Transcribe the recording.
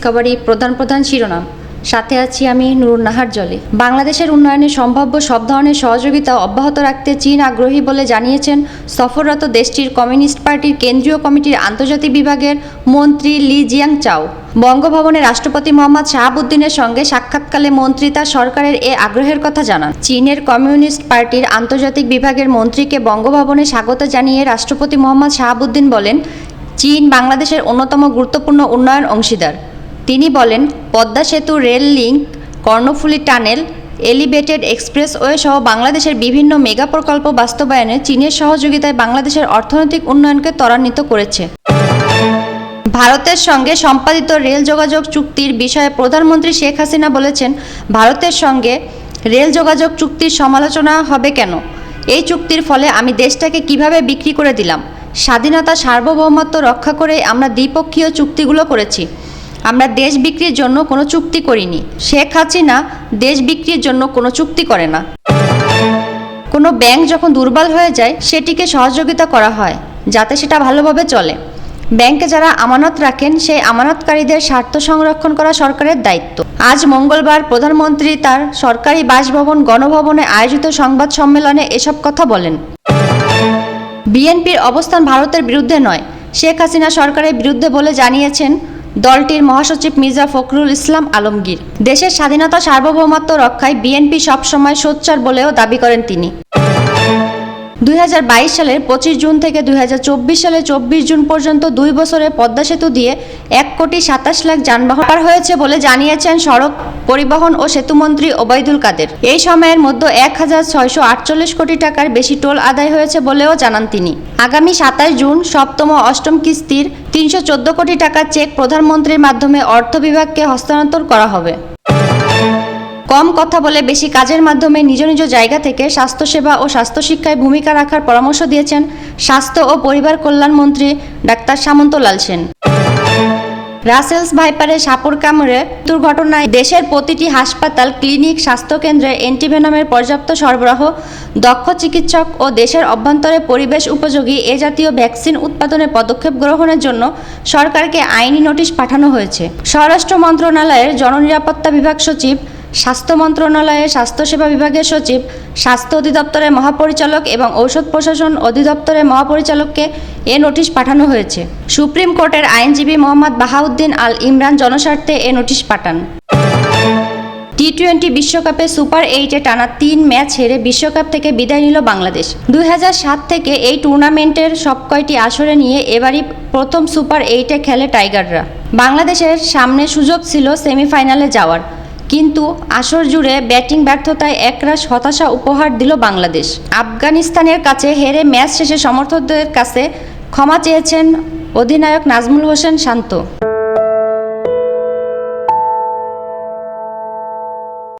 Discovery প্রধান শিরোনাম। সাথে আছি আমি নুরুন নাহার জলে। বাংলাদেশের উন্নয়নে সম্ভাব্য সব ধরনের সহযোগিতা অব্যাহত রাখতে চীন আগ্রহী বলে জানিয়েছেন সফররত দেশটির কমিউনিস্ট পার্টির কেন্দ্রীয় কমিটির আন্তর্জাতিক বিভাগের মন্ত্রী লি জিয়াংচাও। বঙ্গভবনে রাষ্ট্রপতি মোহাম্মদ শাহাবুদ্দিনের সঙ্গে সাক্ষাৎকালে মন্ত্রী তার সরকারের এ আগ্রহের কথা জানান। চীনের কমিউনিস্ট পার্টির আন্তর্জাতিক বিভাগের মন্ত্রীকে বঙ্গভবনে স্বাগত জানিয়ে রাষ্ট্রপতি মোহাম্মদ শাহাবুদ্দিন বলেন, চীন বাংলাদেশের অন্যতম গুরুত্বপূর্ণ উন্নয়ন অংশীদার। তিনি বলেন, পদ্মা সেতু, rail link, Karnaphuli tunnel, elevated expressway সহ বাংলাদেশের বিভিন্ন মেগা প্রকল্প বাস্তবায়নে চীনের সহযোগিতায় বাংলাদেশের অর্থনৈতিক উন্নয়নকে ত্বরান্বিত করেছে। ভারতের সঙ্গে সম্পাদিত রেল যোগাযোগ চুক্তির বিষয়ে প্রধানমন্ত্রী শেখ হাসিনা বলেছেন, ভারতের সঙ্গে রেল যোগাযোগ চুক্তির সমালোচনা হবে কেন? এই চুক্তির ফলে আমি দেশটাকে কিভাবে বিক্রি করে দিলাম। স্বাধীনতা, সার্বভৌমত্ব রক্ষা করে আমরা দ্বিপক্ষীয় চুক্তিগুলো করেছি। আমরা দেশ বিক্রির জন্য কোনো চুক্তি করিনি। শেখ হাসিনা দেশ বিক্রির জন্য কোনো চুক্তি করে না। কোনো ব্যাংক যখন দুর্বল হয়ে যায়, সেটিকে সহযোগিতা করা হয় যাতে সেটা ভালোভাবে চলে। ব্যাংকে যারা আমানত রাখেন, সেই আমানতকারীদের স্বার্থ সংরক্ষণ করা সরকারের দায়িত্ব। আজ মঙ্গলবার প্রধানমন্ত্রী তার সরকারি বাসভবন গণভবনে আয়োজিত সংবাদ সম্মেলনে এসব কথা বলেন। বিএনপির অবস্থান ভারতের বিরুদ্ধে নয়, শেখ হাসিনা সরকারের বিরুদ্ধে বলে জানিয়েছেন দলটির মহাসচিব মির্জা ফখরুল ইসলাম আলমগীর। দেশের স্বাধীনতা, সার্বভৌমত্ব রক্ষায় বিএনপি সবসময় সোচ্চার বলেও দাবি করেন তিনি। 2022 সালের 25 জুন থেকে 2024 সালের 24 জুন পর্যন্ত 2 বছরে পদ্মা সেতু দিয়ে 1,27,00,000 যানবাহন পার হয়েছে বলে জানিয়েছেন সড়ক পরিবহন ও সেতুমন্ত্রী ওবায়দুল কাদের। এই সময়ের মধ্যে 1,648 কোটি টাকার বেশি টোল আদায় হয়েছে বলেও জানান তিনি। আগামী 27 জুন সপ্তম ও অষ্টম কিস্তির 314 কোটি টাকার চেক প্রধানমন্ত্রীর মাধ্যমে অর্থ বিভাগকে হস্তান্তর করা হবে। কম কথা বলে বেশি কাজের মাধ্যমে নিজ নিজ জায়গা থেকে স্বাস্থ্যসেবা ও স্বাস্থ্যশিক্ষায় ভূমিকা রাখার পরামর্শ দিয়েছেন স্বাস্থ্য ও পরিবার কল্যাণ মন্ত্রী ডাক্তার সামন্ত লাল সেন। রাসেলস ভাইপারে সাপের কামড়ে দুর্ঘটনায় দেশের প্রতিটি হাসপাতাল, ক্লিনিক, স্বাস্থ্যকেন্দ্রে অ্যান্টিভেনমের পর্যাপ্ত সরবরাহ, দক্ষ চিকিৎসক ও দেশের অভ্যন্তরে পরিবেশ উপযোগী এ জাতীয় ভ্যাকসিন উৎপাদনে পদক্ষেপ গ্রহণের জন্য সরকারকে আইনি নোটিশ পাঠানো হয়েছে। স্বরাষ্ট্র মন্ত্রণালয়ের জননিরাপত্তা বিভাগ সচিব, স্বাস্থ্য মন্ত্রণালয়ের স্বাস্থ্যসেবা বিভাগের সচিব, স্বাস্থ্য অধিদপ্তরের মহাপরিচালক এবং ঔষধ প্রশাসন অধিদপ্তরের মহাপরিচালককে এ নোটিশ পাঠানো হয়েছে। সুপ্রিম কোর্টের আইনজীবী মোহাম্মদ বাহাউদ্দিন আল ইমরান জনস্বার্থে এ নোটিশ পাঠান। টি-20 বিশ্বকাপে সুপার 8-এ টানা 3 ম্যাচ হেরে বিশ্বকাপ থেকে বিদায় নিল বাংলাদেশ। 2007 থেকে এই টুর্নামেন্টের সবকয়টি আসরে নিয়ে এবারই প্রথম সুপার 8-এ খেলে টাইগাররা। বাংলাদেশের সামনে সুযোগ ছিল সেমিফাইনালে যাওয়ার, কিন্তু আসর জুড়ে ব্যাটিং ব্যর্থতায় একরাশ হতাশা উপহার দিল বাংলাদেশ। আফগানিস্তানের কাছে হেরে ম্যাচ শেষে সমর্থকদের কাছে ক্ষমা চেয়েছেন অধিনায়ক নাজমুল হোসেন শান্ত।